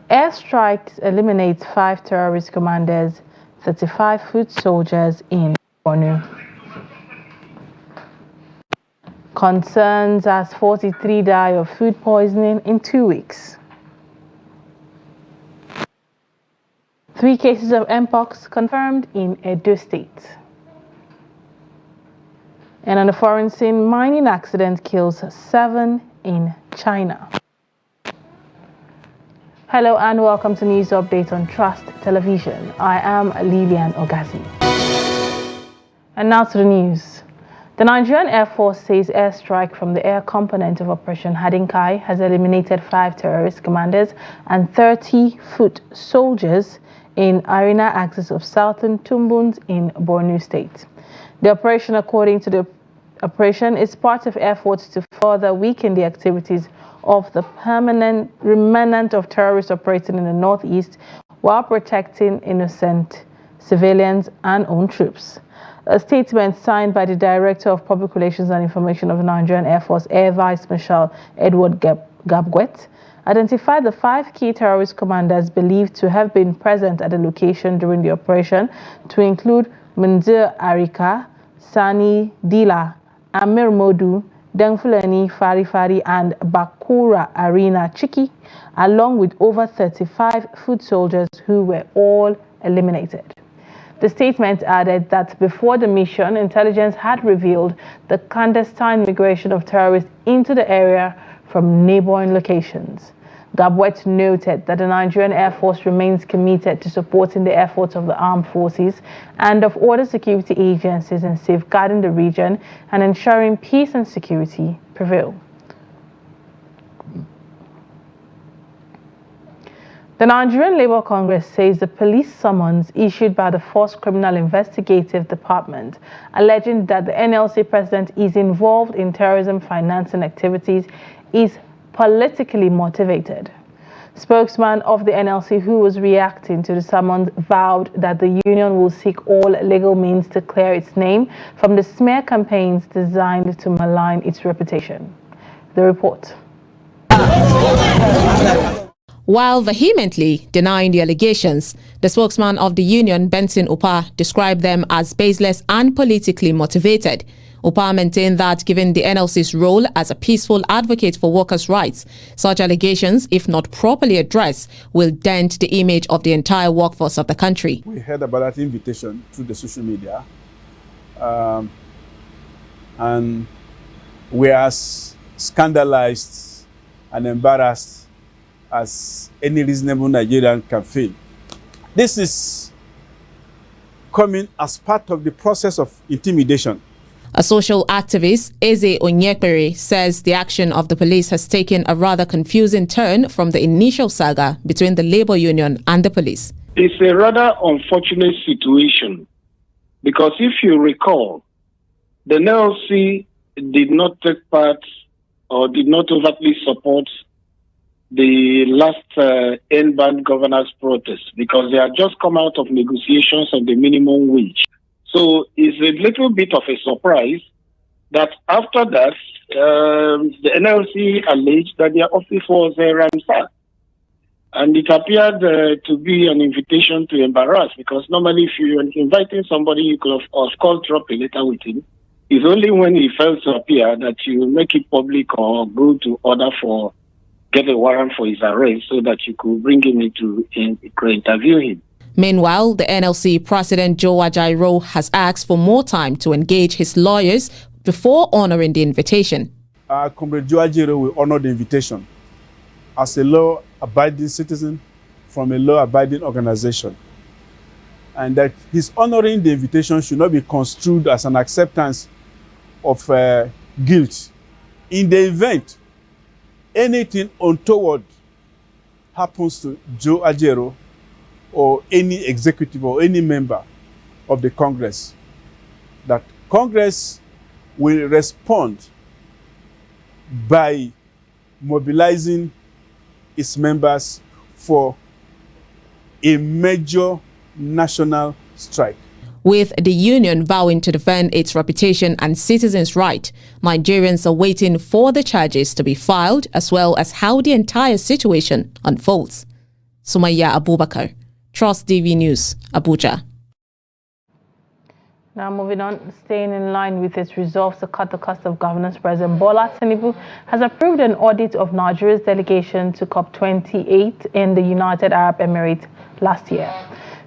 Airstrikes eliminates 5 terrorist commanders, 35 foot soldiers in Borno. Concerns as 43 die of food poisoning in 2 weeks. 3 cases of mpox confirmed in Edo State. And on the foreign scene, mining accident kills 7 in China. Hello and welcome to News Update on Trust Television. I am Lilian Ogazi. And now to the news. The Nigerian Air Force says airstrike from the air component of Operation Hadinkai has eliminated 5 terrorist commanders and 30 foot soldiers in arena axis of southern Tumbun's in Borno State. The operation, according to the operation, is part of efforts to further weaken the activities of the permanent remnant of terrorists operating in the northeast while protecting innocent civilians and own troops. A statement signed by the Director of Public Relations and Information of the Nigerian Air Force, Air Vice Marshal Edward Gabgwet, identified the 5 key terrorist commanders believed to have been present at the location during the operation, to include Munzir Arika, Sani Dila, Amir Modu, Dengfulani Farifari, and Bakura Arena Chiki, along with over 35 foot soldiers who were all eliminated. The statement added that before the mission, intelligence had revealed the clandestine migration of terrorists into the area from neighboring locations. Gabwet noted that the Nigerian Air Force remains committed to supporting the efforts of the armed forces and of other security agencies in safeguarding the region and ensuring peace and security prevail. The Nigerian Labour Congress says the police summons issued by the Force Criminal Investigative Department alleging that the NLC president is involved in terrorism financing activities is politically motivated. Spokesman of the NLC who was reacting to the summons vowed that the union will seek all legal means to clear its name from the smear campaigns designed to malign its reputation. The report. While vehemently denying the allegations, the spokesman of the union, Benson Upa, described them as baseless and politically motivated. Upa maintained that given the NLC's role as a peaceful advocate for workers' rights, such allegations, if not properly addressed, will dent the image of the entire workforce of the country. We heard about that invitation through the social media, and we are as scandalized and embarrassed as any reasonable Nigerian can feel. This is coming as part of the process of intimidation. A social activist, Eze Onyekpere, says the action of the police has taken a rather confusing turn from the initial saga between the labor union and the police. It's a rather unfortunate situation because if you recall, the NLC did not take part or did not overtly support the last end-ban governors' protest because they had just come out of negotiations of the minimum wage. So it's a little bit of a surprise that after that, the NLC alleged that their office was ransacked. And it appeared to be an invitation to embarrass, because normally if you're inviting somebody, you could of course drop a letter with him. It's only when he fails to appear that you make it public or go to order for, get a warrant for his arrest so that you could bring him in to interview him. Meanwhile, the NLC President Joe Ajaero has asked for more time to engage his lawyers before honoring the invitation. Comrade Joe Ajaero will honor the invitation as a law-abiding citizen from a law-abiding organization, and that his honoring the invitation should not be construed as an acceptance of guilt. In the event anything untoward happens to Joe Ajaero or any executive or any member of the Congress, that Congress will respond by mobilizing its members for a major national strike. With the union vowing to defend its reputation and citizens' right, Nigerians are waiting for the charges to be filed as well as how the entire situation unfolds. Sumaya Abubakar, Trust TV News, Abuja. Now moving on, staying in line with its resolve to cut the cost of governance, President Bola Tinubu has approved an audit of Nigeria's delegation to COP28 in the United Arab Emirates last year.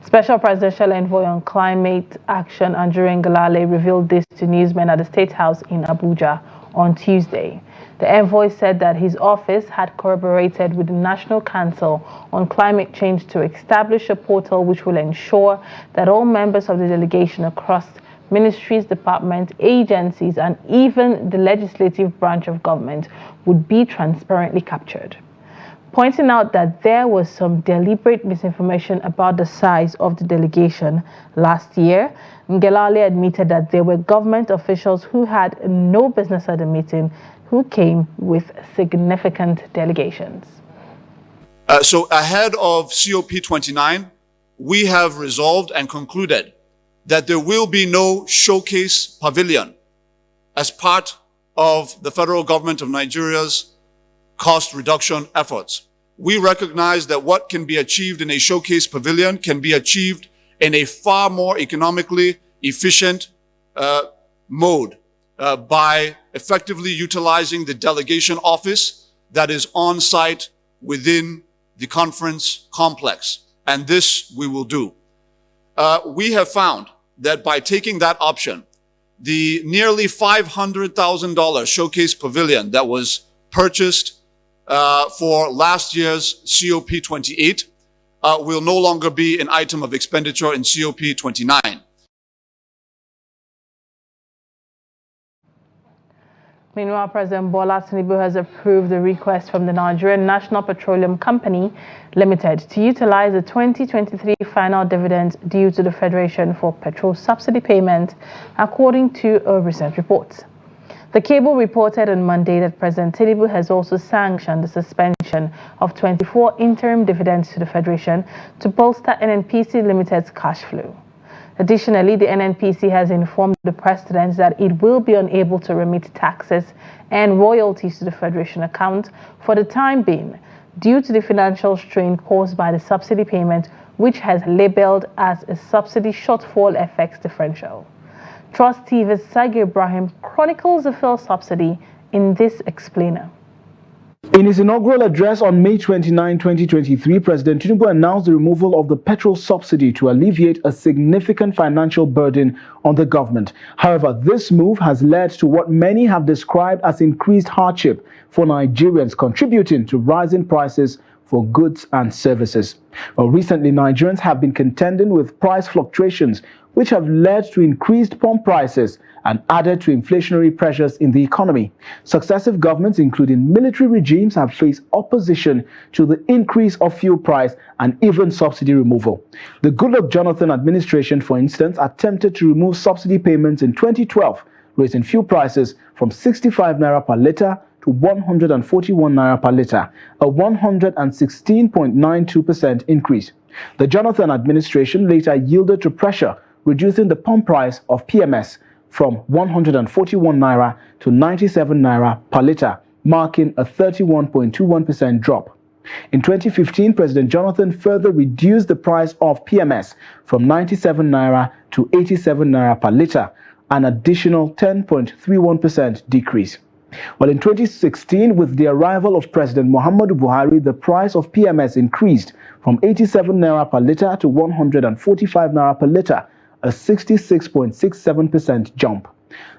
Special Presidential Envoy on Climate Action Andrew Ngelale revealed this to newsmen at the State House in Abuja on Tuesday. The envoy said that his office had collaborated with the National Council on Climate Change to establish a portal which will ensure that all members of the delegation across ministries, departments, agencies, and even the legislative branch of government would be transparently captured. Pointing out that there was some deliberate misinformation about the size of the delegation last year, Ngelale admitted that there were government officials who had no business at the meeting who came with significant delegations. So ahead of COP29, we have resolved and concluded that there will be no showcase pavilion as part of the federal government of Nigeria's cost reduction efforts. We recognize that what can be achieved in a showcase pavilion can be achieved in a far more economically efficient mode by effectively utilizing the delegation office that is on site within the conference complex. And this we will do. We have found that by taking that option, the nearly $500,000 showcase pavilion that was purchased for last year's COP28 will no longer be an item of expenditure in COP29. Meanwhile, President Bola Tinubu has approved the request from the Nigerian National Petroleum Company Limited to utilize the 2023 final dividend due to the Federation for petrol subsidy payment, according to a recent report. The cable reported on Monday that President Tinubu has also sanctioned the suspension of 24 interim dividends to the Federation to bolster NNPC Limited's cash flow. Additionally, the NNPC has informed the President that it will be unable to remit taxes and royalties to the Federation account for the time being due to the financial strain caused by the subsidy payment, which has labeled as a subsidy shortfall effects differential. Trust TV's Sagi Ibrahim chronicles the fuel subsidy in this explainer. In his inaugural address on May 29, 2023, President Tinubu announced the removal of the petrol subsidy to alleviate a significant financial burden on the government. However, this move has led to what many have described as increased hardship for Nigerians, contributing to rising prices for goods and services. Well, recently, Nigerians have been contending with price fluctuations, which have led to increased pump prices and added to inflationary pressures in the economy. Successive governments, including military regimes, have faced opposition to the increase of fuel price and even subsidy removal. The Goodluck Jonathan administration, for instance, attempted to remove subsidy payments in 2012, raising fuel prices from 65 naira per litre to 141 naira per litre, a 116.92% increase. The Jonathan administration later yielded to pressure, reducing the pump price of PMS from 141 naira to 97 naira per litre, marking a 31.21% drop. In 2015, President Jonathan further reduced the price of PMS from 97 naira to 87 naira per litre, an additional 10.31% decrease. Well, in 2016, with the arrival of President Muhammadu Buhari, the price of PMS increased from 87 naira per litre to 145 naira per litre, a 66.67% jump.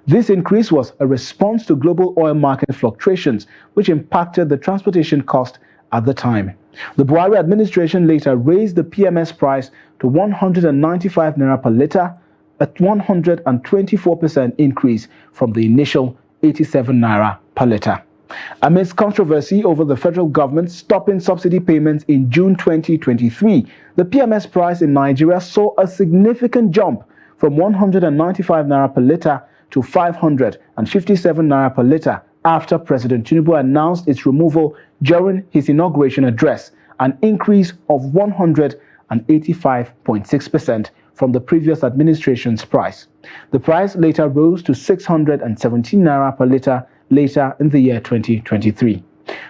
This increase was a response to global oil market fluctuations, which impacted the transportation cost at the time. The Buhari administration later raised the PMS price to 195 naira per litre, a 124% increase from the initial 87 naira per litre. Amidst controversy over the federal government stopping subsidy payments in June 2023, the PMS price in Nigeria saw a significant jump from 195 naira per litre to 557 naira per litre after President Tinubu announced its removal during his inauguration address, an increase of 185.6% from the previous administration's price. The price later rose to 617 naira per litre later in the year 2023.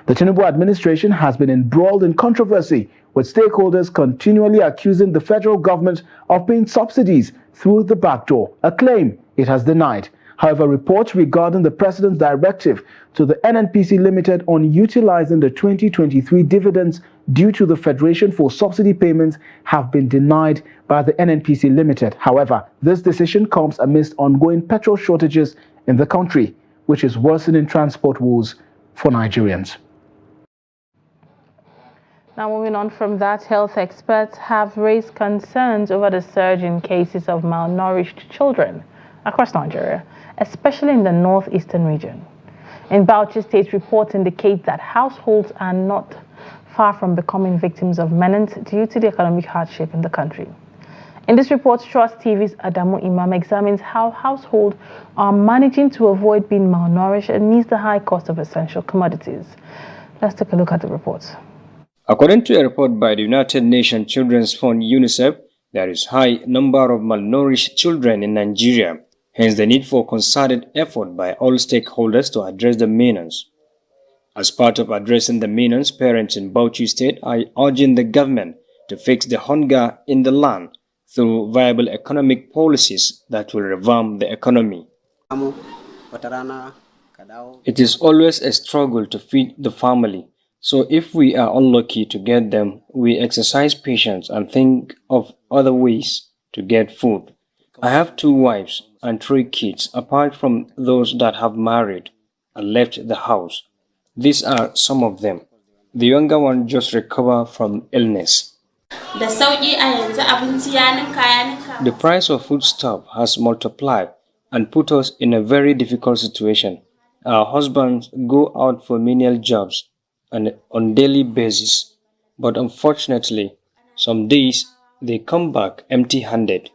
The Tinubu administration has been embroiled in controversy, with stakeholders continually accusing the federal government of paying subsidies through the back door, a claim it has denied. However, reports regarding the President's directive to the NNPC Limited on utilizing the 2023 dividends due to the Federation for subsidy payments have been denied by the NNPC Limited. However, this decision comes amidst ongoing petrol shortages in the country, which is worsening transport woes for Nigerians. Now, moving on from that, health experts have raised concerns over the surge in cases of malnourished children across Nigeria, especially in the northeastern region. In Bauchi State, reports indicate that households are not far from becoming victims of menace due to the economic hardship in the country. In this report, Trust TV's Adamu Imam examines how households are managing to avoid being malnourished amidst the high cost of essential commodities. Let's take a look at the report. According to a report by the United Nations Children's Fund UNICEF, there is high number of malnourished children in Nigeria, hence the need for concerted effort by all stakeholders to address the menace. As part of addressing the menace, parents in Bauchi State are urging the government to fix the hunger in the land through viable economic policies that will revamp the economy. It is always a struggle to feed the family. So if we are unlucky to get them, we exercise patience and think of other ways to get food. I have 2 wives and 3 kids, apart from those that have married and left the house. These are some of them. The younger one just recovered from illness. The price of foodstuff has multiplied and put us in a very difficult situation. Our husbands go out for menial jobs and on daily basis, but unfortunately, some days they come back empty-handed.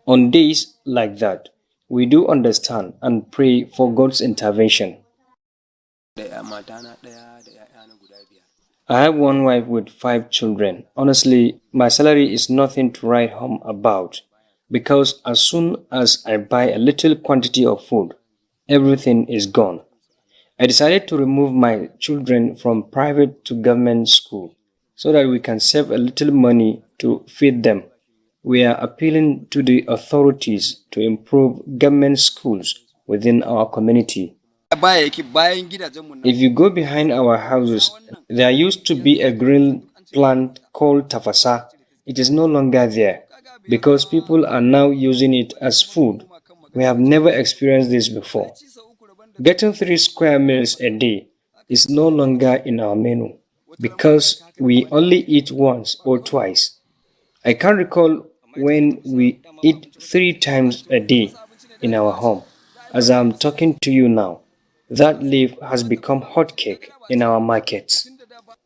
On days like that, we do understand and pray for God's intervention. I have 1 wife with 5 children. Honestly, my salary is nothing to write home about, because as soon as I buy a little quantity of food, everything is gone. I decided to remove my children from private to government school so that we can save a little money to feed them. We are appealing to the authorities to improve government schools within our community. If you go behind our houses, there used to be a green plant called tafasa. It is no longer there because people are now using it as food. We have never experienced this before. Getting 3 square meals a day is no longer in our menu because we only eat once or twice. I can't recall when we eat 3 times a day in our home. As I'm talking to you now, that leaf has become hot cake in our markets.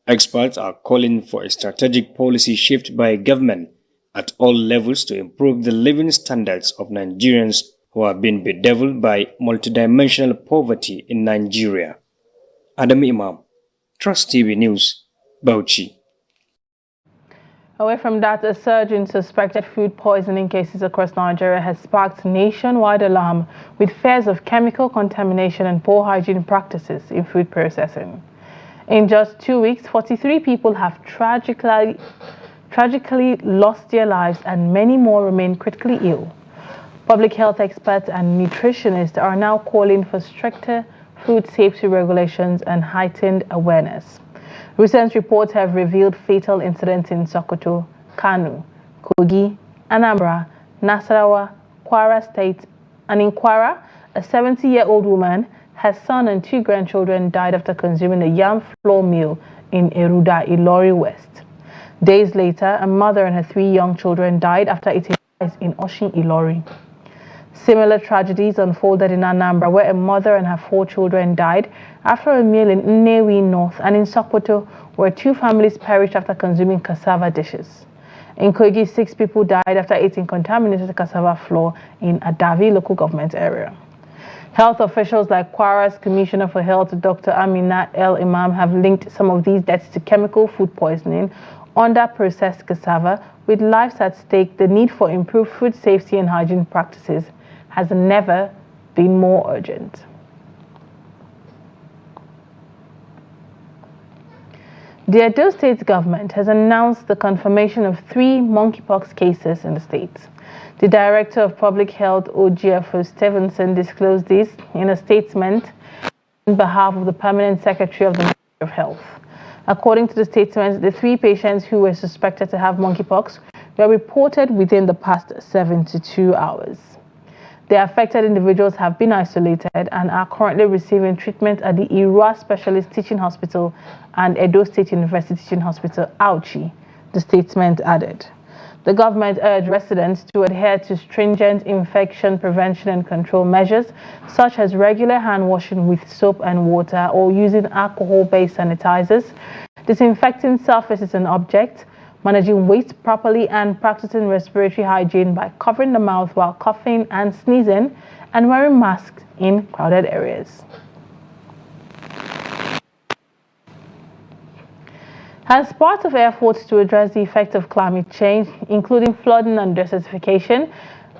Experts are calling for a strategic policy shift by government at all levels to improve the living standards of Nigerians who have been bedeviled by multidimensional poverty in Nigeria. Adam Imam, Trust TV News, Bauchi. Away from that, a surge in suspected food poisoning cases across Nigeria has sparked nationwide alarm, with fears of chemical contamination and poor hygiene practices in food processing. In just 2 weeks, 43 people have tragically lost their lives and many more remain critically ill. Public health experts and nutritionists are now calling for stricter food safety regulations and heightened awareness. Recent reports have revealed fatal incidents in Sokoto, Kano, Kogi, Anambra, Nasarawa, Kwara State, and in Kwara, a 70-year-old woman, her son and 2 grandchildren died after consuming a yam flour meal in Eruda, Ilori West. Days later, a mother and her 3 young children died after eating rice in Oshin, Ilori. Similar tragedies unfolded in Anambra, where a mother and her 4 children died after a meal in Nnewi North, and in Sokoto, where 2 families perished after consuming cassava dishes. In Kogi, 6 people died after eating contaminated cassava flour in Adavi local government area. Health officials like Kwara's Commissioner for Health, Dr. Amina El Imam, have linked some of these deaths to chemical food poisoning under processed cassava. With lives at stake, the need for improved food safety and hygiene practices has never been more urgent. The Edo State government has announced the confirmation of 3 monkeypox cases in the state. The Director of Public Health, OGFO Stevenson, disclosed this in a statement on behalf of the Permanent Secretary of the Ministry of Health. According to the statement, the 3 patients who were suspected to have monkeypox were reported within the past 72 hours. The affected individuals have been isolated and are currently receiving treatment at the Irua Specialist Teaching Hospital and Edo State University Teaching Hospital, Auchi, the statement added. The government urged residents to adhere to stringent infection prevention and control measures, such as regular hand washing with soap and water or using alcohol-based sanitizers, disinfecting surfaces and objects, managing waste properly, and practicing respiratory hygiene by covering the mouth while coughing and sneezing, and wearing masks in crowded areas. As part of efforts to address the effect of climate change, including flooding and desertification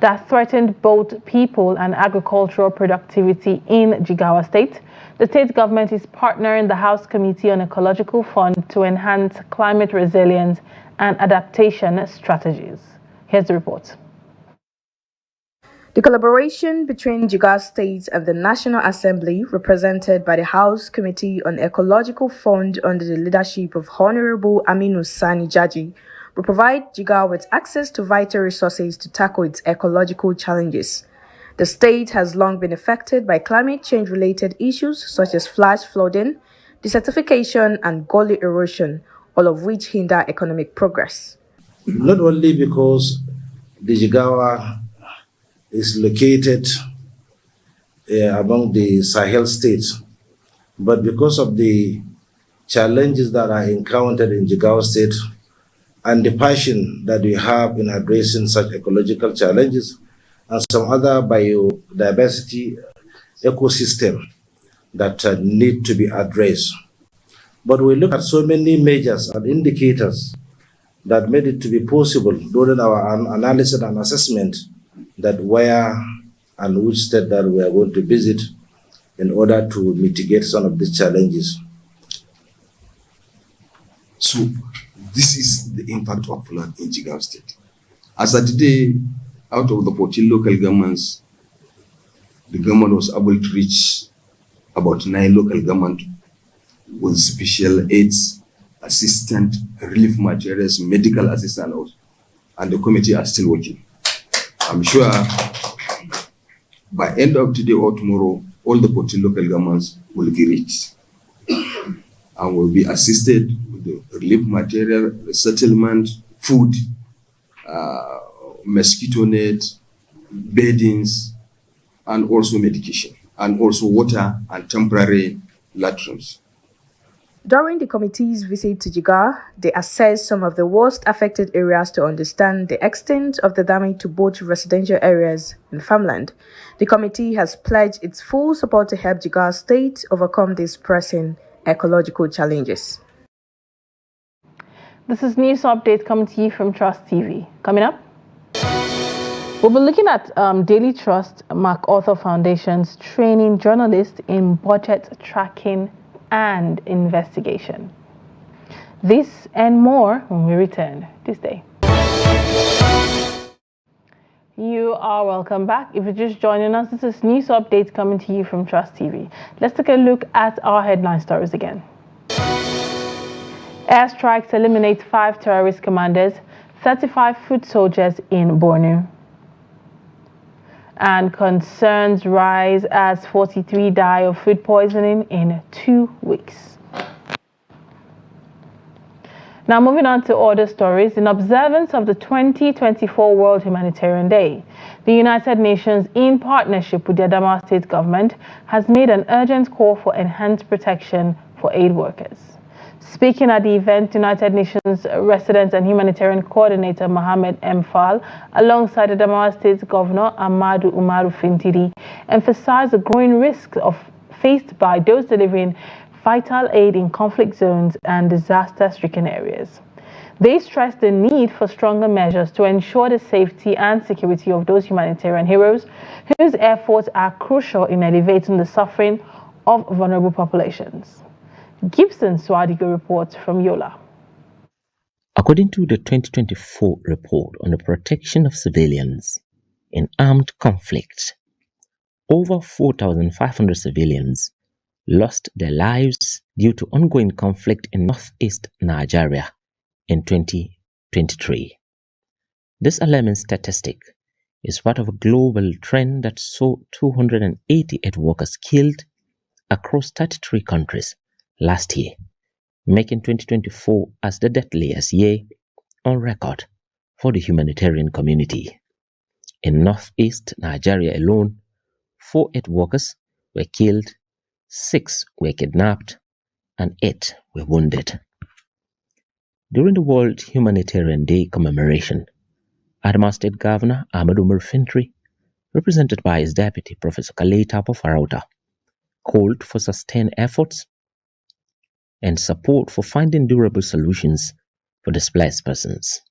that threatened both people and agricultural productivity in Jigawa State, the state government is partnering the House Committee on Ecological Fund to enhance climate resilience and adaptation strategies. Here's the report. The collaboration between Jigawa State and the National Assembly, represented by the House Committee on Ecological Fund under the leadership of Honorable Aminu Sani Jaji, will provide Jigawa with access to vital resources to tackle its ecological challenges. The state has long been affected by climate change-related issues such as flash flooding, desertification, and gully erosion, all of which hinder economic progress. Not only because the Jigawa is located among the Sahel states, but because of the challenges that are encountered in Jigawa State and the passion that we have in addressing such ecological challenges and some other biodiversity ecosystem that need to be addressed. But we look at so many measures and indicators that made it to be possible during our analysis and assessment that where and which state that we are going to visit in order to mitigate some of these challenges. So this is the impact of flood in Jigawa State. As of today, out of the 14 local governments, the government was able to reach about 9 local governments with special aids, assistant, relief materials, medical assistance, and the committee are still working. I'm sure by end of today or tomorrow, all the 14 local governments will be reached and will be assisted with the relief material, resettlement, food, mosquito net, beddings, and also medication, and also water and temporary latrines. During the committee's visit to Jigawa, they assessed some of the worst affected areas to understand the extent of the damage to both residential areas and farmland. The committee has pledged its full support to help Jigawa State overcome these pressing ecological challenges. This is News Update coming to you from Trust TV. Coming up, we'll be looking at Daily Trust MacArthur Foundation's training journalists in budget tracking and investigation. This and more when we return this day. You are welcome back. If you're just joining us, this is News Updates coming to you from Trust TV. Let's take a look at our headline stories again. Airstrikes eliminate 5 terrorist commanders, 35 foot soldiers in Borno. And concerns rise as 43 die of food poisoning in 2 weeks. Now moving on to other stories. In observance of the 2024 World Humanitarian Day, the United Nations, in partnership with the Adamawa State government, has made an urgent call for enhanced protection for aid workers. Speaking at the event, United Nations Resident and Humanitarian Coordinator Mohammed M. Fall, alongside the Adamawa State Governor Amadu Umaru Fintiri, emphasized the growing risks faced by those delivering vital aid in conflict zones and disaster-stricken areas. They stressed the need for stronger measures to ensure the safety and security of those humanitarian heroes whose efforts are crucial in alleviating the suffering of vulnerable populations. Gibson Swadigo reports from Yola. According to the 2024 report on the protection of civilians in armed conflicts, over 4,500 civilians lost their lives due to ongoing conflict in northeast Nigeria in 2023. This alarming statistic is part of a global trend that saw 288 workers killed across 33 countries last year, making 2024 as the deadliest year on record for the humanitarian community. In northeast Nigeria alone, 48 workers were killed, 6 were kidnapped, and 8 were wounded. During the World Humanitarian Day commemoration, Adamawa State Governor Ahmadu Umar Fintri, represented by his deputy Professor Kaleta Pofarauta, called for sustained efforts and support for finding durable solutions for displaced persons.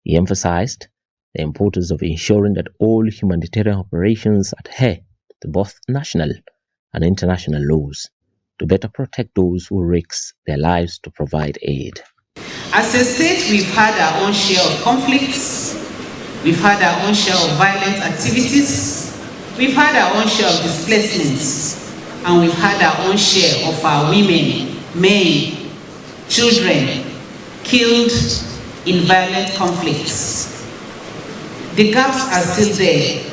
He emphasized the importance of ensuring that all humanitarian operations adhere to both national and international laws to better protect those who risk their lives to provide aid. As a state, we've had our own share of conflicts, we've had our own share of violent activities, we've had our own share of displacements, and we've had our own share of our women, men, children killed in violent conflicts. The gaps are still there,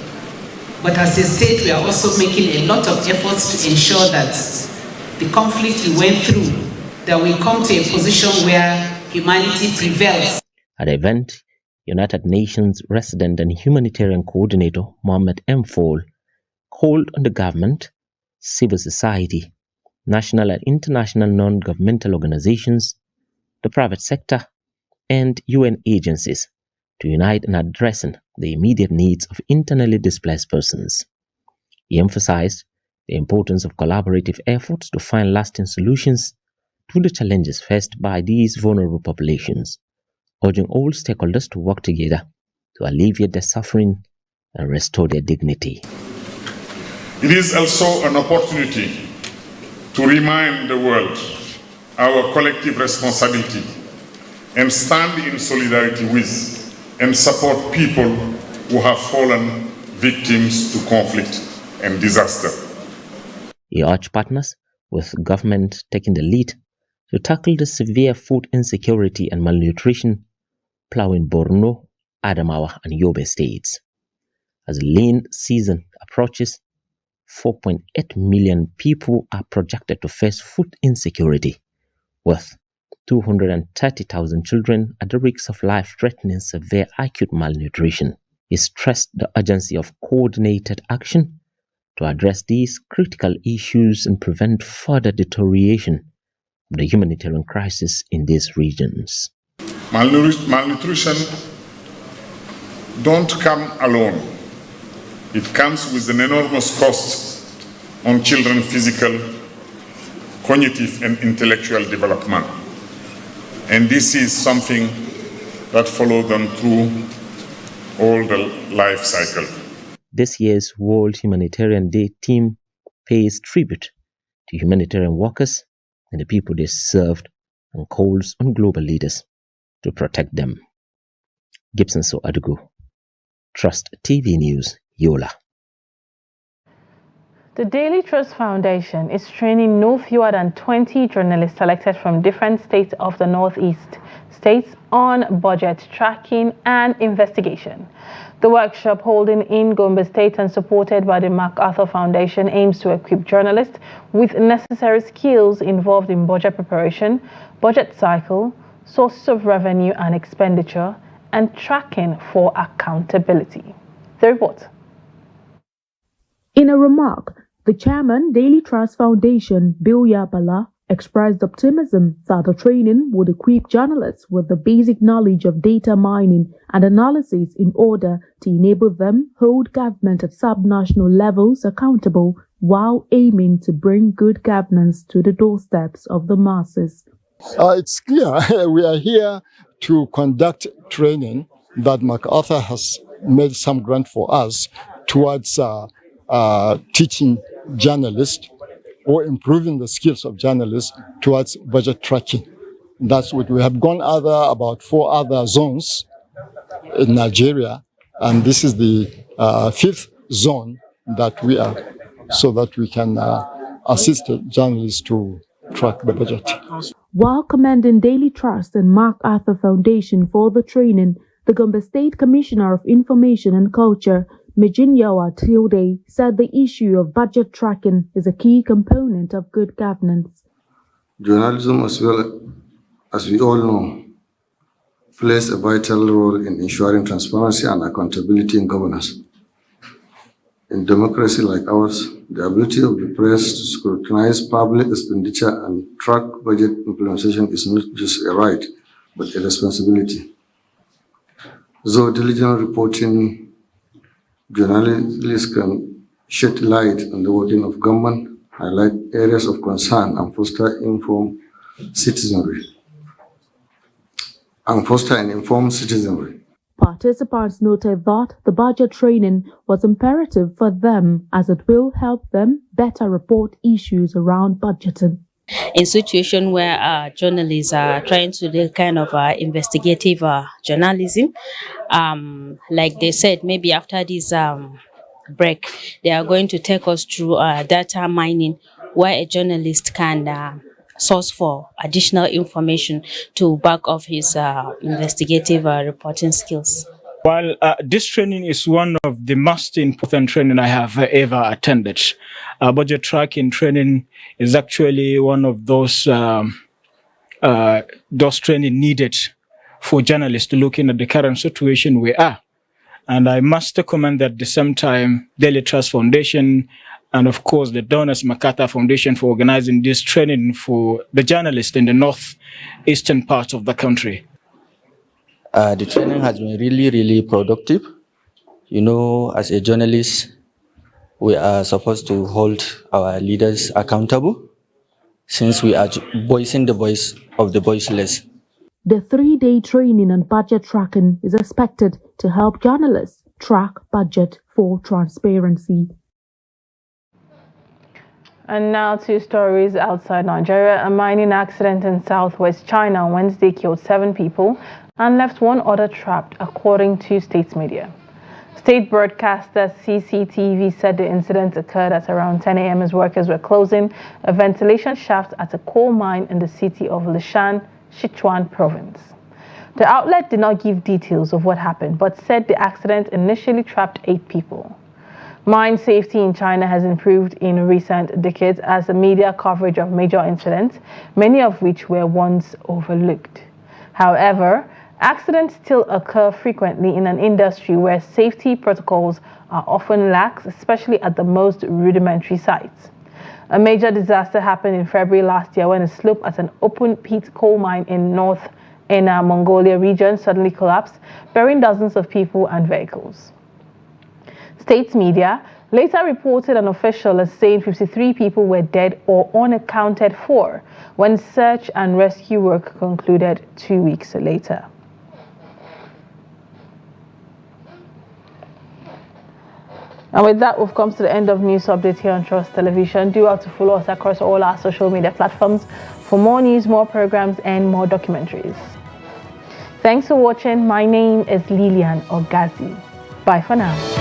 but as a state, we are also making a lot of efforts to ensure that the conflict we went through, that we come to a position where humanity prevails. At the event, United Nations Resident and Humanitarian Coordinator Mohammed M. Fall called on the government, civil society, national and international non-governmental organizations, the private sector, and UN agencies to unite in addressing the immediate needs of internally displaced persons. He emphasized the importance of collaborative efforts to find lasting solutions to the challenges faced by these vulnerable populations, urging all stakeholders to work together to alleviate their suffering and restore their dignity. It is also an opportunity to remind the world our collective responsibility and stand in solidarity with and support people who have fallen victims to conflict and disaster. He urged partners, with government taking the lead, to tackle the severe food insecurity and malnutrition plowing Borno, Adamawa, and Yobe states. As the lean season approaches, 4.8 million people are projected to face food insecurity, with 230,000 children at the risk of life-threatening severe acute malnutrition. He stressed the urgency of coordinated action to address these critical issues and prevent further deterioration of the humanitarian crisis in these regions. Malnutrition don't come alone. It comes with an enormous cost on children's physical, cognitive, and intellectual development. And this is something that follows them through all the life cycle. This year's World Humanitarian Day theme pays tribute to humanitarian workers and the people they served and calls on global leaders to protect them. Gibson Adugu, Trust TV News, Yola. The Daily Trust Foundation is training no fewer than 20 journalists selected from different states of the Northeast states on budget tracking and investigation. The workshop, holding in Gombe State and supported by the MacArthur Foundation, aims to equip journalists with necessary skills involved in budget preparation, budget cycle, sources of revenue and expenditure, and tracking for accountability. The report. In a remark, the chairman, Daily Trust Foundation, Bill Yabala, expressed optimism that the training would equip journalists with the basic knowledge of data mining and analysis in order to enable them hold government at subnational levels accountable while aiming to bring good governance to the doorsteps of the masses. It's clear we are here to conduct training that MacArthur has made some grant for us towards teaching journalists or improving the skills of journalists towards budget tracking. That's what we have gone about 4 other zones in Nigeria, and this is the 5th zone that we are, so that we can assist journalists to track the budget. While commending Daily Trust and MacArthur Foundation for the training, the Gombe State Commissioner of Information and Culture, Mijinyawa Tilde, said the issue of budget tracking is a key component of good governance. Journalism, as well as we all know, plays a vital role in ensuring transparency and accountability in governance. In democracy like ours, the ability of the press to scrutinize public expenditure and track budget implementation is not just a right, but a responsibility. Though diligent reporting, journalists can shed light on the working of government, highlight areas of concern, and foster informed citizenry. Participants noted that the budget training was imperative for them as it will help them better report issues around budgeting. In situation where journalists are trying to do kind of investigative journalism, like they said, maybe after this break, they are going to take us through data mining, where a journalist can source for additional information to back off his investigative reporting skills. Well, this training is one of the most important training I have ever attended. Budget tracking training is actually one of those training needed for journalists to look in at the current situation we are. And I must commend at the same time Daily Trust Foundation and of course the donors MacArthur Foundation for organizing this training for the journalists in the northeastern part of the country. The training has been really productive. You know, as a journalist, we are supposed to hold our leaders accountable since we are voicing the voice of the voiceless. The 3-day training on budget tracking is expected to help journalists track budget for transparency. And now 2 stories outside Nigeria. A mining accident in southwest China on Wednesday killed 7 people and left 1 other trapped, according to state media. State broadcaster CCTV said the incident occurred at around 10 a.m. as workers were closing a ventilation shaft at a coal mine in the city of Lishan, Sichuan province. The outlet did not give details of what happened, but said the accident initially trapped 8 people. Mine safety in China has improved in recent decades as the media coverage of major incidents, many of which were once overlooked. However, accidents still occur frequently in an industry where safety protocols are often lax, especially at the most rudimentary sites. A major disaster happened in February last year when a slope at an open pit coal mine in Inner Mongolia region suddenly collapsed, burying dozens of people and vehicles. State media later reported an official as saying 53 people were dead or unaccounted for when search and rescue work concluded 2 weeks later. And with that, we've come to the end of News Update here on Trust Television. Do have to follow us across all our social media platforms for more news, more programs, and more documentaries. Thanks for watching. My name is Lilian Ogazi. Bye for now.